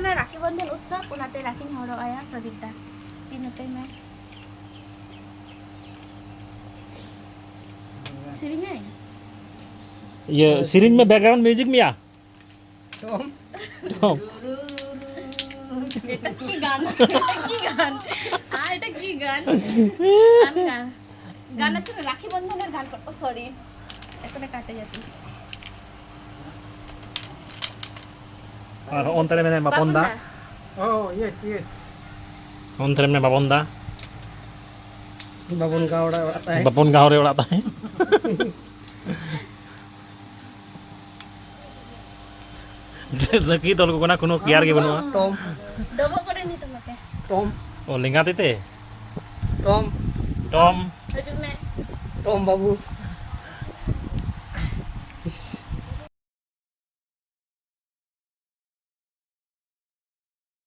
ᱚᱱᱟ ᱨᱟᱠᱷᱤ ᱵᱚᱱᱫᱷᱚᱱ ᱩᱛᱥᱚᱵ ᱚᱱᱟᱛᱮ ᱨᱟᱠᱷᱤᱧ ᱦᱚᱨᱚᱜ ᱟᱭᱟ ᱯᱨᱚᱫᱤᱯ ᱫᱟ ᱛᱤᱱᱟᱹᱜ ᱢᱮ ᱥᱮᱨᱮᱧᱟᱹᱧ ये सीरीज में बैकग्राउंड म्यूजिक मिया টম टॉम এটা কি গান এটা কি গান আমি গান আছে না রাখি বন্ধনের গান ও সরি এখন কাটে যাচ্ছিস और अंतरे में बापंदा ও ইয়েস ইয়েস अंतरे में बापंदा বাবন গাওড়া ওড়াতা है बापन गाँव रे उड़ाता है की तोल को ना कोनो केयर के बनवा টম ডবো করে নি তোমাকে টম ओ लिंगा देते টম टॉम হজুর মে টম বাবু